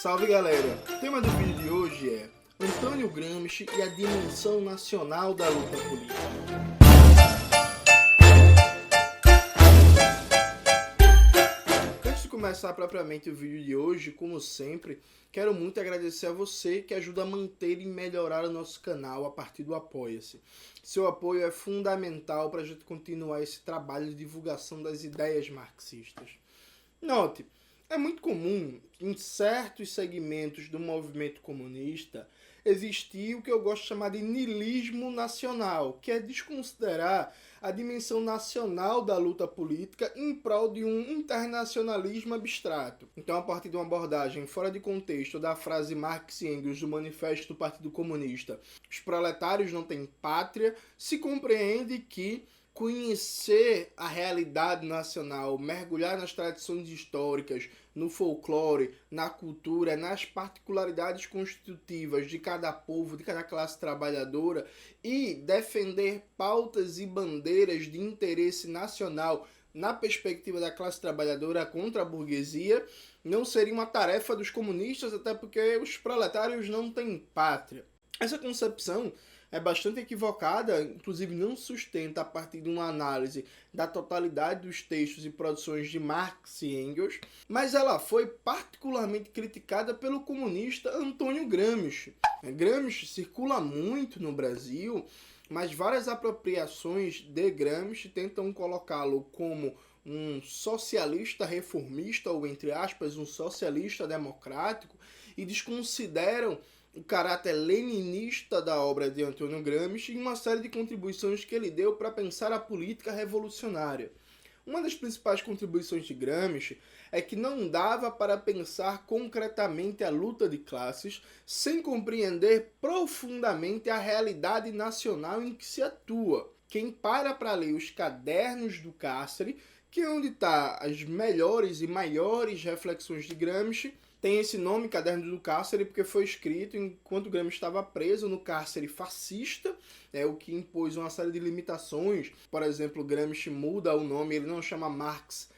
Salve galera! O tema do vídeo de hoje é Antônio Gramsci e a dimensão nacional da luta política. Antes de começar propriamente o vídeo de hoje, como sempre, quero muito agradecer a você que ajuda a manter e melhorar o nosso canal a partir do Apoia-se. Seu apoio é fundamental para a gente continuar esse trabalho de divulgação das ideias marxistas. Note, é muito comum que em certos segmentos do movimento comunista existir o que eu gosto de chamar de niilismo nacional, que é desconsiderar a dimensão nacional da luta política em prol de um internacionalismo abstrato. Então, a partir de uma abordagem fora de contexto da frase Marx e Engels do Manifesto do Partido Comunista, os proletários não têm pátria, se compreende que conhecer a realidade nacional, mergulhar nas tradições históricas, no folclore, na cultura, nas particularidades constitutivas de cada povo, de cada classe trabalhadora e defender pautas e bandeiras de interesse nacional na perspectiva da classe trabalhadora contra a burguesia, não seria uma tarefa dos comunistas, até porque os proletários não têm pátria. Essa concepção é bastante equivocada, inclusive não sustenta a partir de uma análise da totalidade dos textos e produções de Marx e Engels, mas ela foi particularmente criticada pelo comunista Antônio Gramsci. Gramsci circula muito no Brasil, mas várias apropriações de Gramsci tentam colocá-lo como um socialista reformista, ou entre aspas, um socialista democrático, e desconsideram o caráter leninista da obra de Antônio Gramsci e uma série de contribuições que ele deu para pensar a política revolucionária. Uma das principais contribuições de Gramsci é que não dava para pensar concretamente a luta de classes sem compreender profundamente a realidade nacional em que se atua. Quem para ler os cadernos do cárcere, que é onde está as melhores e maiores reflexões de Gramsci, tem esse nome, Caderno do Cárcere, porque foi escrito enquanto Gramsci estava preso no cárcere fascista, o que impôs uma série de limitações. Por exemplo, Gramsci muda o nome, ele não chama Marx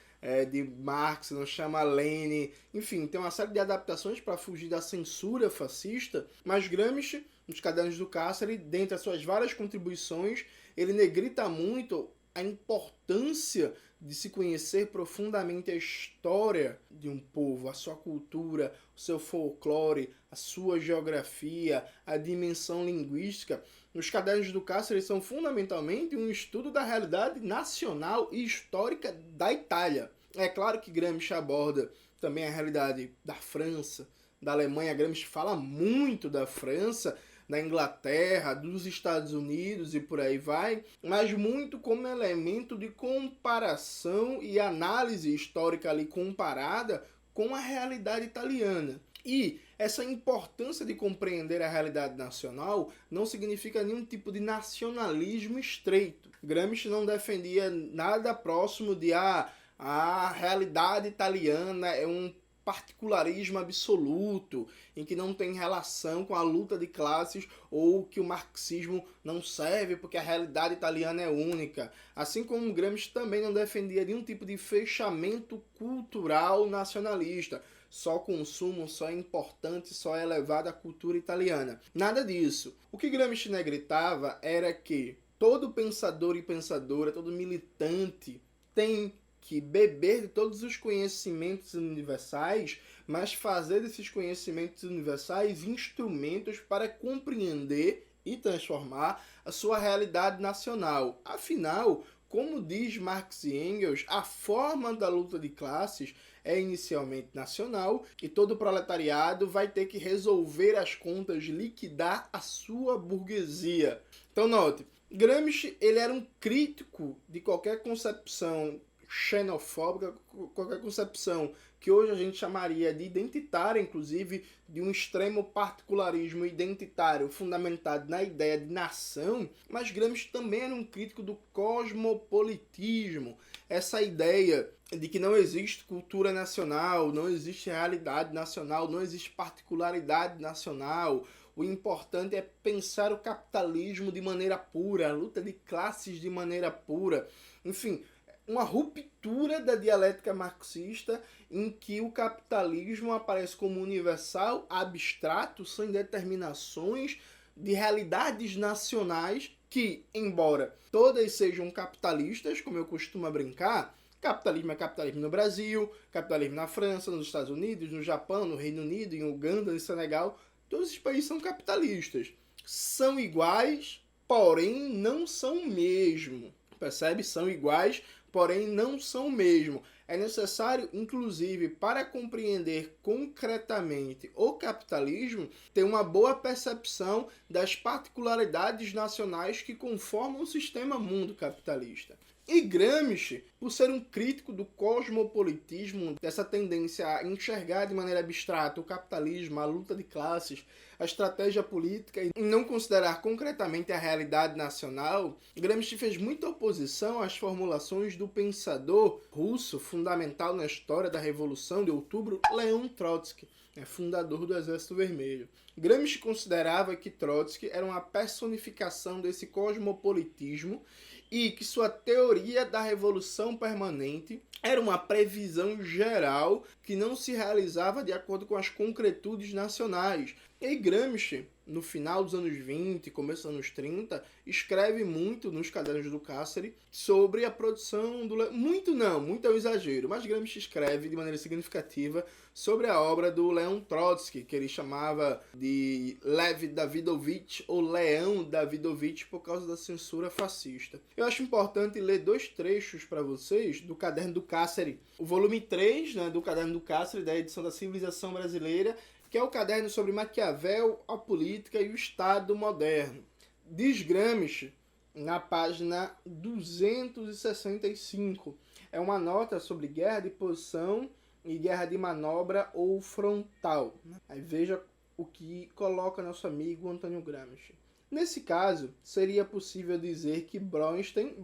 de Marx, não chama Lenin, enfim, tem uma série de adaptações para fugir da censura fascista, mas Gramsci, nos Cadernos do Cárcere, dentre as suas várias contribuições, ele negrita muito a importância de se conhecer profundamente a história de um povo, a sua cultura, o seu folclore, a sua geografia, a dimensão linguística. Os Cadernos do Cárcere são fundamentalmente um estudo da realidade nacional e histórica da Itália. É claro que Gramsci aborda também a realidade da França, da Alemanha. Gramsci fala muito da França, da Inglaterra, dos Estados Unidos e por aí vai, mas muito como elemento de comparação e análise histórica ali comparada com a realidade italiana. E essa importância de compreender a realidade nacional não significa nenhum tipo de nacionalismo estreito. Gramsci não defendia nada próximo de a realidade italiana é um particularismo absoluto, em que não tem relação com a luta de classes ou que o marxismo não serve porque a realidade italiana é única. Assim como Gramsci também não defendia nenhum tipo de fechamento cultural nacionalista. Só consumo, só é importante, só é elevado à cultura italiana. Nada disso. O que Gramsci negritava era que todo pensador e pensadora, todo militante tem que beber de todos os conhecimentos universais, mas fazer desses conhecimentos universais instrumentos para compreender e transformar a sua realidade nacional. Afinal, como diz Marx e Engels, a forma da luta de classes é inicialmente nacional e todo proletariado vai ter que resolver as contas, liquidar a sua burguesia. Então note, Gramsci ele era um crítico de qualquer concepção xenofóbica, qualquer concepção que hoje a gente chamaria de identitária, inclusive de um extremo particularismo identitário fundamentado na ideia de nação, mas Gramsci também era um crítico do cosmopolitismo, essa ideia de que não existe cultura nacional, não existe realidade nacional, não existe particularidade nacional. O importante é pensar o capitalismo de maneira pura, a luta de classes de maneira pura. Enfim, uma ruptura da dialética marxista em que o capitalismo aparece como universal, abstrato, sem determinações de realidades nacionais que, embora todas sejam capitalistas, como eu costumo brincar, capitalismo é capitalismo no Brasil, capitalismo na França, nos Estados Unidos, no Japão, no Reino Unido, em Uganda, em Senegal, todos esses países são capitalistas. São iguais, porém não são o mesmo. Percebe? São iguais, porém não são o mesmo. É necessário, inclusive, para compreender concretamente o capitalismo, ter uma boa percepção das particularidades nacionais que conformam o sistema mundo capitalista. E Gramsci, por ser um crítico do cosmopolitismo, dessa tendência a enxergar de maneira abstrata o capitalismo, a luta de classes, a estratégia política e não considerar concretamente a realidade nacional, Gramsci fez muita oposição às formulações do pensador russo fundamental na história da Revolução de Outubro, Leon Trotsky, fundador do Exército Vermelho. Gramsci considerava que Trotsky era uma personificação desse cosmopolitismo e que sua teoria da revolução permanente era uma previsão geral que não se realizava de acordo com as concretudes nacionais. E Gramsci, no final dos anos 20, começo dos anos 30, escreve muito nos cadernos do Cáceres sobre a produção do... Muito é um exagero, mas Gramsci escreve de maneira significativa sobre a obra do Leon Trotsky, que ele chamava de Lev Davidovich ou Leão Davidovich por causa da censura fascista. Eu acho importante ler 2 trechos para vocês do caderno do Cáceres, o volume 3, do caderno do Cáceres, da edição da Civilização Brasileira, que é o caderno sobre Maquiavel, a política e o Estado moderno. Diz Gramsci, na página 265, é uma nota sobre guerra de posição e guerra de manobra ou frontal. Aí veja o que coloca nosso amigo Antônio Gramsci. Nesse caso, seria possível dizer que Bronstein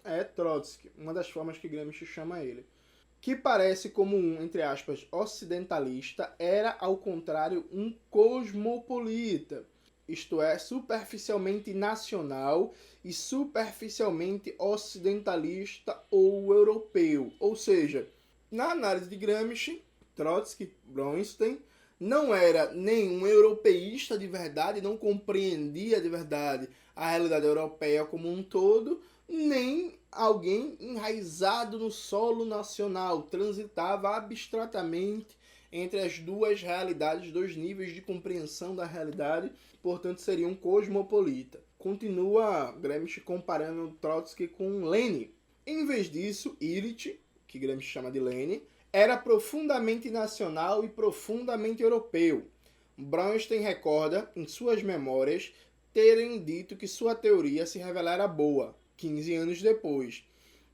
é Trotsky, uma das formas que Gramsci chama ele, que parece como um, entre aspas, ocidentalista, era, ao contrário, um cosmopolita, isto é, superficialmente nacional e superficialmente ocidentalista ou europeu. Ou seja, na análise de Gramsci, Trotsky, Bronstein, não era nenhum europeísta de verdade, não compreendia de verdade a realidade europeia como um todo, nem alguém enraizado no solo nacional, transitava abstratamente entre as duas realidades, 2 níveis de compreensão da realidade, portanto seria um cosmopolita. Continua Gramsci comparando Trotsky com Lenin. Em vez disso, Illich, que Gramsci chama de Lenin, era profundamente nacional e profundamente europeu. Bronstein recorda, em suas memórias, terem dito que sua teoria se revelara boa, 15 anos depois,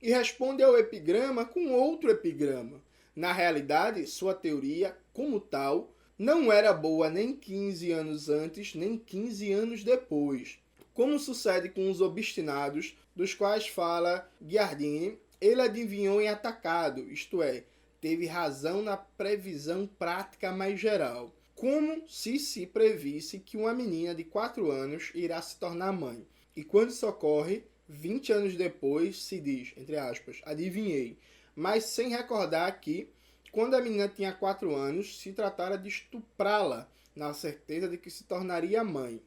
e responde ao epigrama com outro epigrama. Na realidade, sua teoria, como tal, não era boa nem 15 anos antes, nem 15 anos depois. Como sucede com os obstinados, dos quais fala Giardini, ele adivinhou em atacado, isto é, teve razão na previsão prática mais geral, como se previsse que uma menina de 4 anos irá se tornar mãe. E quando isso ocorre, 20 anos depois se diz, entre aspas, adivinhei, mas sem recordar que, quando a menina tinha 4 anos, se tratara de estuprá-la, na certeza de que se tornaria mãe.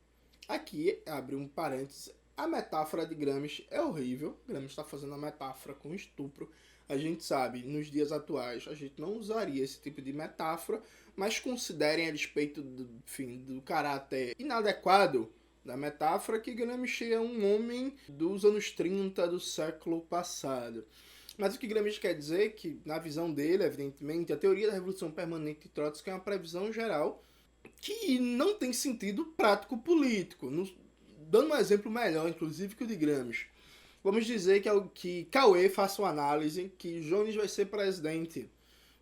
Aqui, abre um parêntese, a metáfora de Gramsci é horrível. Gramsci está fazendo a metáfora com estupro. A gente sabe, nos dias atuais, a gente não usaria esse tipo de metáfora, mas considerem a respeito do caráter inadequado da metáfora que Gramsci é um homem dos anos 30 do século passado. Mas o que Gramsci quer dizer é que, na visão dele, evidentemente, a teoria da revolução permanente de Trotsky é uma previsão geral que não tem sentido prático político. Dando um exemplo melhor, inclusive, que o de Gramsci. Vamos dizer que Cauê faça uma análise que Jones vai ser presidente,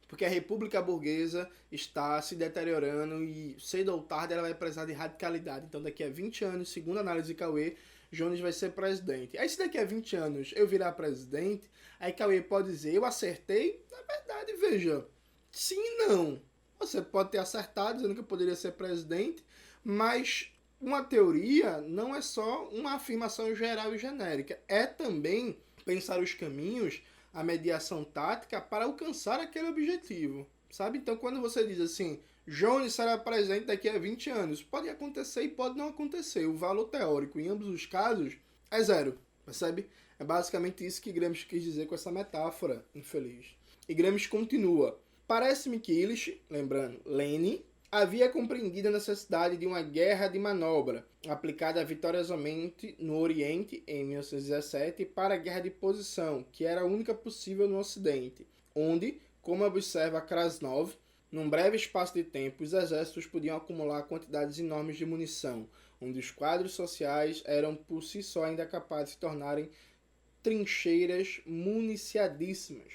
porque a República Burguesa está se deteriorando e cedo ou tarde ela vai precisar de radicalidade. Então daqui a 20 anos, segundo a análise de Cauê, Jones vai ser presidente. Aí se daqui a 20 anos eu virar presidente, aí Cauê pode dizer, eu acertei? Na verdade, veja, sim e não. Você pode ter acertado dizendo que eu poderia ser presidente, mas uma teoria não é só uma afirmação geral e genérica. É também pensar os caminhos a mediação tática para alcançar aquele objetivo, sabe? Então, quando você diz assim, Jones será presente daqui a 20 anos, pode acontecer e pode não acontecer. O valor teórico em ambos os casos é zero, percebe? É basicamente isso que Gramsci quis dizer com essa metáfora infeliz. E Gramsci continua. Parece-me que Illich, lembrando, Lenin, havia compreendido a necessidade de uma guerra de manobra, aplicada vitoriosamente no Oriente em 1917 para a guerra de posição, que era a única possível no Ocidente, onde, como observa Krasnov, num breve espaço de tempo, os exércitos podiam acumular quantidades enormes de munição, onde os quadros sociais eram por si só ainda capazes de se tornarem trincheiras municiadíssimas.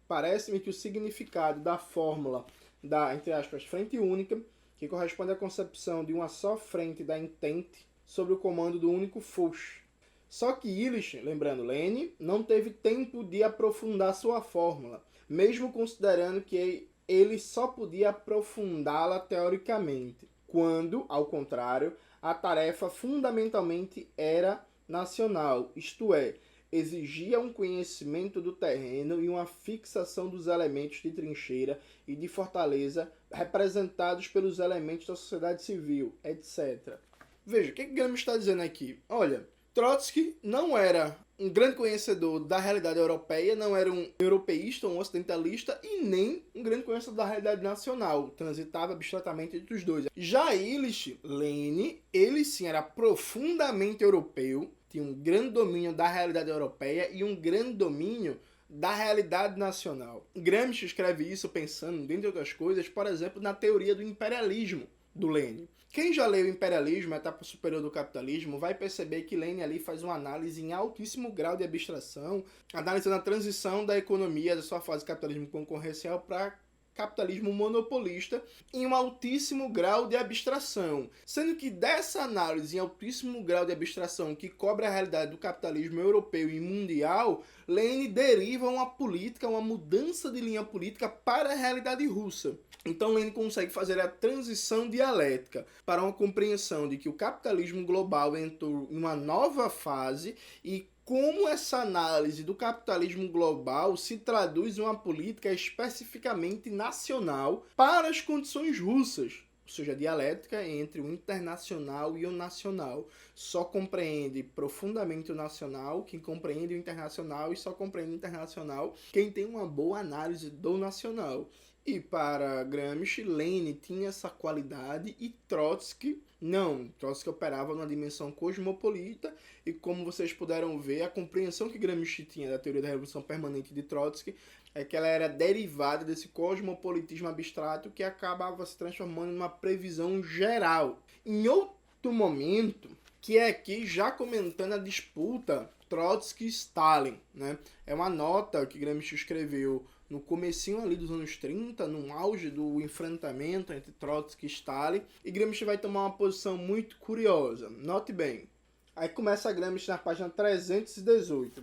Parece-me que o significado da fórmula da, entre aspas, frente única, que corresponde à concepção de uma só frente da Entente sob o comando do único Foch. Só que Illich, lembrando Lenin, não teve tempo de aprofundar sua fórmula, mesmo considerando que ele só podia aprofundá-la teoricamente, quando, ao contrário, a tarefa fundamentalmente era nacional, isto é, exigia um conhecimento do terreno e uma fixação dos elementos de trincheira e de fortaleza representados pelos elementos da sociedade civil, etc. Veja, o que Gramsci está dizendo aqui? Olha, Trotsky não era um grande conhecedor da realidade europeia, não era um europeísta, um ocidentalista e nem um grande conhecedor da realidade nacional. Transitava abstratamente entre os dois. Já Illich, Lenin, ele sim era profundamente europeu, tinha um grande domínio da realidade europeia e um grande domínio da realidade nacional. Gramsci escreve isso pensando, dentre outras coisas, por exemplo, na teoria do imperialismo do Lenin. Quem já leu o Imperialismo, a etapa superior do capitalismo, vai perceber que Lenin ali faz uma análise em altíssimo grau de abstração, analisando a transição da economia da sua fase de capitalismo concorrencial para capitalismo monopolista em um altíssimo grau de abstração. Sendo que dessa análise em altíssimo grau de abstração que cobre a realidade do capitalismo europeu e mundial, Lenin deriva uma política, uma mudança de linha política para a realidade russa. Então Lenin consegue fazer a transição dialética para uma compreensão de que o capitalismo global entrou em uma nova fase e como essa análise do capitalismo global se traduz em uma política especificamente nacional para as condições russas. Ou seja, a dialética entre o internacional e o nacional. Só compreende profundamente o nacional quem compreende o internacional e só compreende o internacional quem tem uma boa análise do nacional. E para Gramsci, Lenin tinha essa qualidade e Trotsky não. Trotsky operava numa dimensão cosmopolita e, como vocês puderam ver, a compreensão que Gramsci tinha da teoria da revolução permanente de Trotsky é que ela era derivada desse cosmopolitismo abstrato que acabava se transformando numa previsão geral. Em outro momento, que é aqui já comentando a disputa Trotsky e Stalin, né? É uma nota que Gramsci escreveu no comecinho ali dos anos 30, no auge do enfrentamento entre Trotsky e Stalin, e Gramsci vai tomar uma posição muito curiosa. Note bem, aí começa Gramsci na página 318.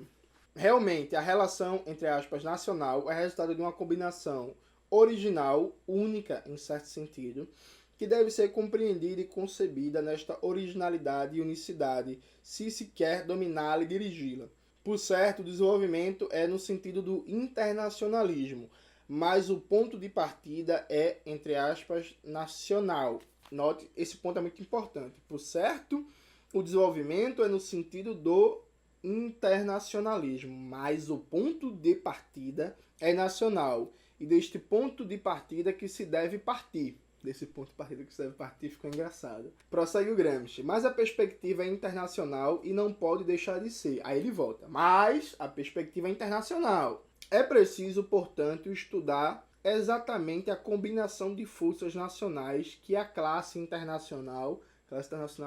Realmente, a relação, entre aspas, nacional é resultado de uma combinação original, única em certo sentido, que deve ser compreendida e concebida nesta originalidade e unicidade, se se quer dominá-la e dirigi-la. Por certo, o desenvolvimento é no sentido do internacionalismo, mas o ponto de partida é, entre aspas, nacional. Note, esse ponto é muito importante. Por certo, o desenvolvimento é no sentido do internacionalismo, mas o ponto de partida é nacional. E deste ponto de partida que se deve partir. Desse ponto de partida que se deve partir ficou engraçado. Prossegue o Gramsci. Mas a perspectiva é internacional e não pode deixar de ser. Aí ele volta. Mas a perspectiva é internacional. É preciso, portanto, estudar exatamente a combinação de forças nacionais que a classe internacional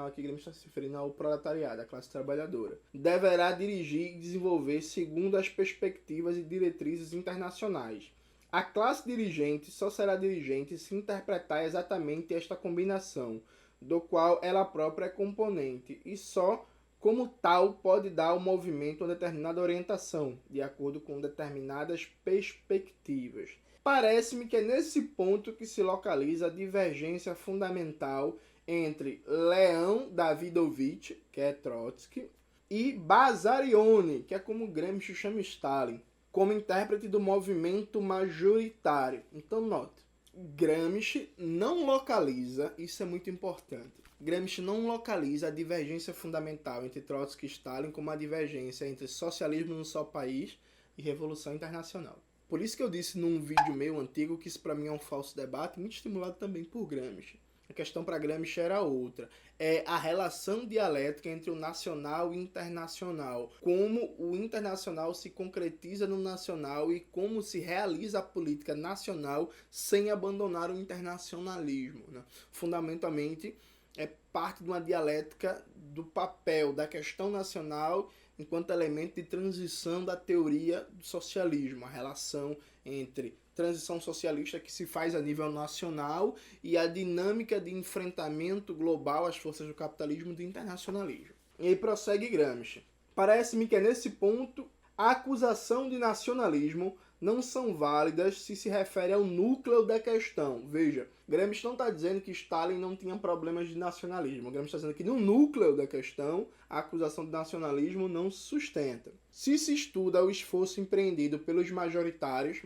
aqui Gramsci está se referindo ao proletariado, a classe trabalhadora, deverá dirigir e desenvolver segundo as perspectivas e diretrizes internacionais. A classe dirigente só será dirigente se interpretar exatamente esta combinação, do qual ela própria é componente, e só como tal pode dar ao movimento uma determinada orientação, de acordo com determinadas perspectivas. Parece-me que é nesse ponto que se localiza a divergência fundamental entre Leon Davidovich, que é Trotsky, e Basarione, que é como Gramsci chama Stalin. como intérprete do movimento majoritário. Então, note, Gramsci não localiza, isso é muito importante, Gramsci não localiza a divergência fundamental entre Trotsky e Stalin como a divergência entre socialismo num só país e revolução internacional. Por isso que eu disse num vídeo meu antigo que isso para mim é um falso debate, muito estimulado também por Gramsci. A questão para Gramsci era outra. É a relação dialética entre o nacional e o internacional. Como o internacional se concretiza no nacional e como se realiza a política nacional sem abandonar o internacionalismo, né? Fundamentalmente, é parte de uma dialética do papel da questão nacional enquanto elemento de transição da teoria do socialismo. A relação entre transição socialista que se faz a nível nacional e a dinâmica de enfrentamento global às forças do capitalismo e do internacionalismo. E aí prossegue Gramsci. Parece-me que é nesse ponto a acusação de nacionalismo não são válidas se se refere ao núcleo da questão. Veja, Gramsci não está dizendo que Stalin não tinha problemas de nacionalismo. Gramsci está dizendo que no núcleo da questão, a acusação de nacionalismo não se sustenta. Se se estuda o esforço empreendido pelos majoritários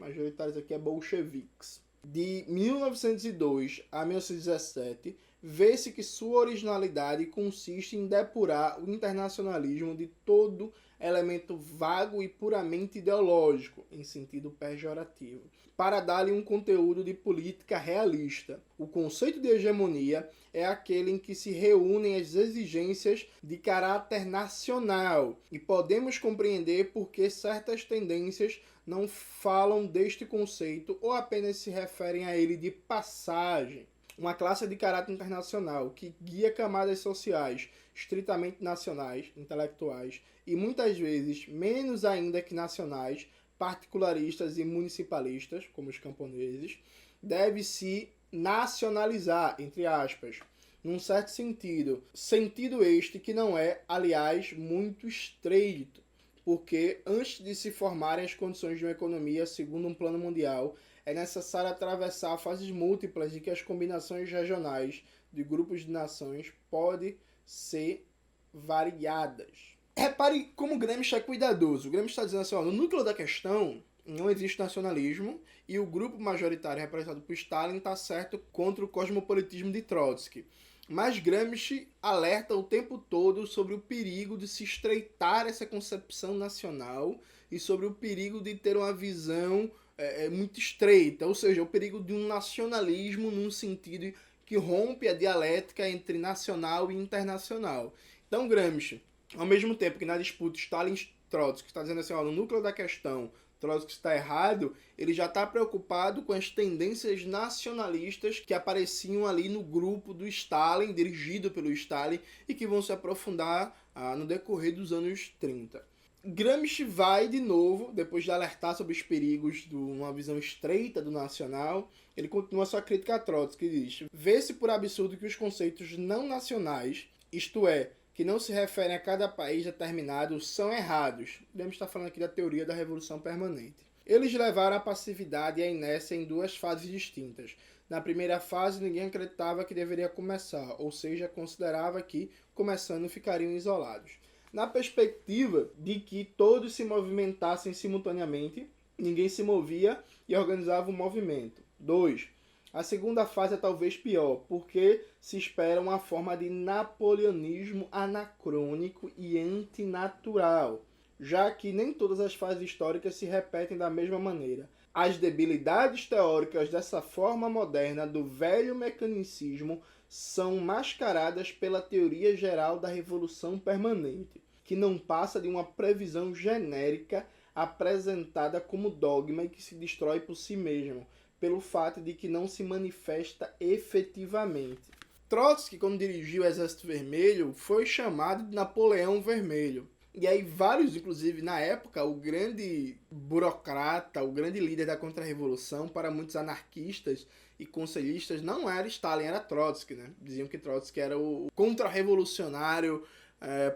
aqui é bolcheviques, de 1902 a 1917, vê-se que sua originalidade consiste em depurar o internacionalismo de todo elemento vago e puramente ideológico, em sentido pejorativo, para dar-lhe um conteúdo de política realista. O conceito de hegemonia é aquele em que se reúnem as exigências de caráter nacional, e podemos compreender por que certas tendências não falam deste conceito ou apenas se referem a ele de passagem. Uma classe de caráter internacional que guia camadas sociais estritamente nacionais, intelectuais, e muitas vezes menos ainda que nacionais, particularistas e municipalistas, como os camponeses, deve se nacionalizar, entre aspas, num certo sentido. Sentido este que não é, aliás, muito estreito, porque antes de se formarem as condições de uma economia segundo um plano mundial, é necessário atravessar fases múltiplas de que as combinações regionais de grupos de nações podem ser variadas. Repare como Gramsci é cuidadoso. O Gramsci está dizendo assim, ó, no núcleo da questão não existe nacionalismo e o grupo majoritário representado por Stalin está certo contra o cosmopolitismo de Trotsky. Mas Gramsci alerta o tempo todo sobre o perigo de se estreitar essa concepção nacional e sobre o perigo de ter uma visão muito estreita, ou seja, o perigo de um nacionalismo num sentido que rompe a dialética entre nacional e internacional. Então Gramsci, ao mesmo tempo que na disputa Stalin-Trotsky está dizendo assim, ó, no núcleo da questão Trotsky está errado, ele já está preocupado com as tendências nacionalistas que apareciam ali no grupo do Stalin, dirigido pelo Stalin, e que vão se aprofundar no decorrer dos anos 30. Gramsci vai, de novo, depois de alertar sobre os perigos de uma visão estreita do nacional, ele continua sua crítica a Trotsky e diz: vê-se por absurdo que os conceitos não nacionais, isto é, que não se referem a cada país determinado, são errados. Gramsci está falando aqui da teoria da revolução permanente. Eles levaram a passividade e a inércia em duas fases distintas. Na primeira fase, ninguém acreditava que deveria começar, ou seja, considerava que, começando, ficariam isolados. Na perspectiva de que todos se movimentassem simultaneamente, ninguém se movia e organizava o movimento. 2. A segunda fase é talvez pior, porque se espera uma forma de napoleonismo anacrônico e antinatural, já que nem todas as fases históricas se repetem da mesma maneira. As debilidades teóricas dessa forma moderna do velho mecanicismo são mascaradas pela teoria geral da revolução permanente, que não passa de uma previsão genérica apresentada como dogma e que se destrói por si mesmo, pelo fato de que não se manifesta efetivamente. Trotsky, quando dirigiu o Exército Vermelho, foi chamado de Napoleão Vermelho. E aí vários, inclusive na época, o grande burocrata, o grande líder da contra-revolução, para muitos anarquistas e conselhistas, não era Stalin, era Trotsky, né? Diziam que Trotsky era o contra-revolucionário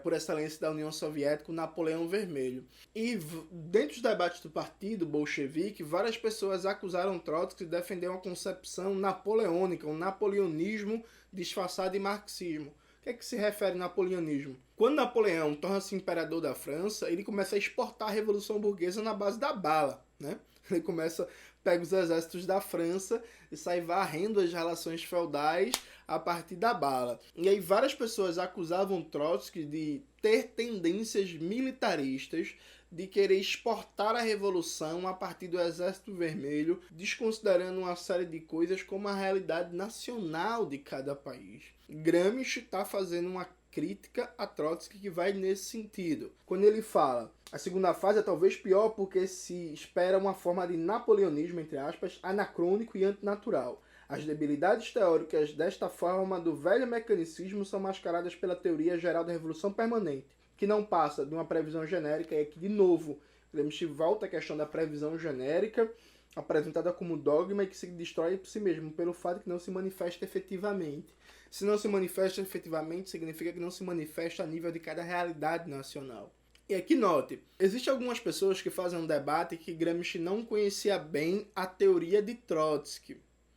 por excelência da União Soviética, o Napoleão Vermelho. E dentro dos debates do partido bolchevique, várias pessoas acusaram Trotsky de defender uma concepção napoleônica, um napoleonismo disfarçado de marxismo. O que é que se refere ao napoleonismo? Quando Napoleão torna-se imperador da França, ele começa a exportar a Revolução Burguesa na base da bala, né? Ele pega os exércitos da França e sai varrendo as relações feudais a partir da bala. E aí várias pessoas acusavam Trotsky de ter tendências militaristas, de querer exportar a revolução a partir do Exército Vermelho, desconsiderando uma série de coisas como a realidade nacional de cada país. Gramsci está fazendo uma crítica a Trotsky que vai nesse sentido. Quando ele fala, a segunda fase é talvez pior porque se espera uma forma de napoleonismo, entre aspas, anacrônico e antinatural. As debilidades teóricas desta forma do velho mecanicismo são mascaradas pela teoria geral da revolução permanente, que não passa de uma previsão genérica, e aqui de novo, Gramsci volta à questão da previsão genérica, apresentada como dogma e que se destrói por si mesmo, pelo fato de que não se manifesta efetivamente. Se não se manifesta efetivamente, significa que não se manifesta a nível de cada realidade nacional. E aqui note, existem algumas pessoas que fazem um debate que Gramsci não conhecia bem a teoria de Trotsky,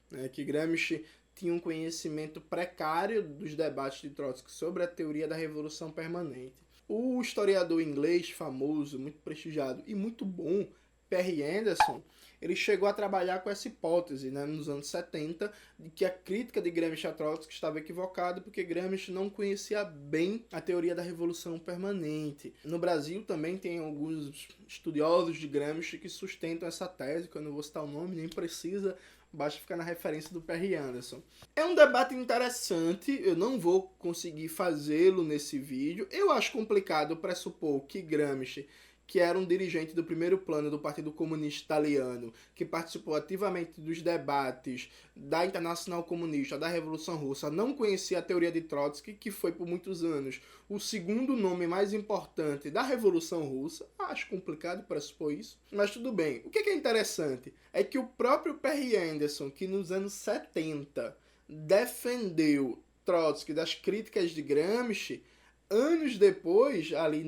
né? Que Gramsci tinha um conhecimento precário dos debates de Trotsky sobre a teoria da revolução permanente. O historiador inglês famoso, muito prestigiado e muito bom, Perry Anderson, ele chegou a trabalhar com essa hipótese, né, nos anos 70, de que a crítica de Gramsci a Trotsky estava equivocada porque Gramsci não conhecia bem a teoria da revolução permanente. No Brasil também tem alguns estudiosos de Gramsci que sustentam essa tese, que eu não vou citar o nome, nem precisa, basta ficar na referência do Perry Anderson. É um debate interessante, eu não vou conseguir fazê-lo nesse vídeo. Eu acho complicado pressupor que Gramsci, que era um dirigente do primeiro plano do Partido Comunista Italiano, que participou ativamente dos debates da Internacional Comunista, da Revolução Russa, não conhecia a teoria de Trotsky, que foi por muitos anos o segundo nome mais importante da Revolução Russa. Acho complicado pressupor isso, mas tudo bem. O que é interessante é que o próprio Perry Anderson, que nos anos 70 defendeu Trotsky das críticas de Gramsci, anos depois, ali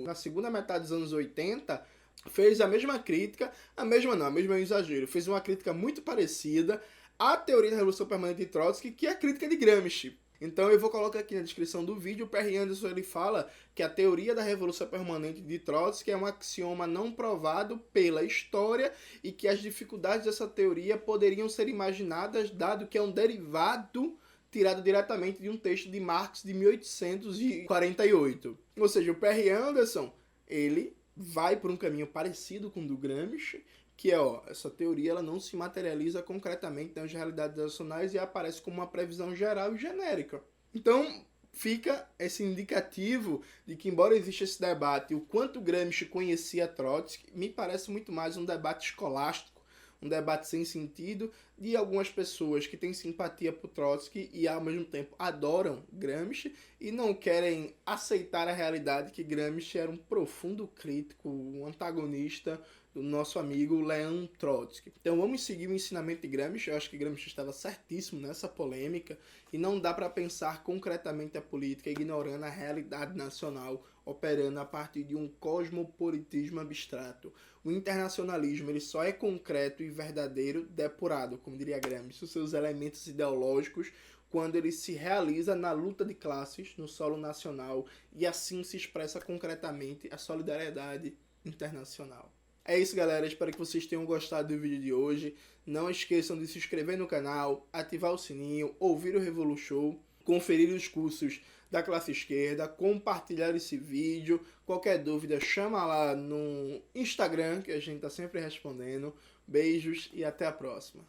na segunda metade dos anos 80, fez a mesma crítica, a mesma é um exagero, fez uma crítica muito parecida à teoria da Revolução Permanente de Trotsky, que é a crítica de Gramsci. Então eu vou colocar aqui na descrição do vídeo, o Perry Anderson ele fala que a teoria da Revolução Permanente de Trotsky é um axioma não provado pela história e que as dificuldades dessa teoria poderiam ser imaginadas, dado que é um derivado tirado diretamente de um texto de Marx de 1848. Ou seja, o Perry Anderson, ele vai por um caminho parecido com o do Gramsci, que é, essa teoria ela não se materializa concretamente nas realidades nacionais e aparece como uma previsão geral e genérica. Então, fica esse indicativo de que, embora exista esse debate, o quanto Gramsci conhecia Trotsky, me parece muito mais um debate escolástico, um debate sem sentido de algumas pessoas que têm simpatia por Trotsky e ao mesmo tempo adoram Gramsci e não querem aceitar a realidade que Gramsci era um profundo crítico, um antagonista do nosso amigo Leon Trotsky. Então vamos seguir o ensinamento de Gramsci. Eu acho que Gramsci estava certíssimo nessa polêmica e não dá para pensar concretamente a política ignorando a realidade nacional, operando a partir de um cosmopolitismo abstrato. O internacionalismo ele só é concreto e verdadeiro depurado, como diria Gramsci, os seus elementos ideológicos, quando ele se realiza na luta de classes no solo nacional e assim se expressa concretamente a solidariedade internacional. É isso, galera. Espero que vocês tenham gostado do vídeo de hoje. Não esqueçam de se inscrever no canal, ativar o sininho, ouvir o Revolu Show, conferir os cursos da classe esquerda, compartilhar esse vídeo. Qualquer dúvida, chama lá no Instagram, que a gente tá sempre respondendo. Beijos e até a próxima.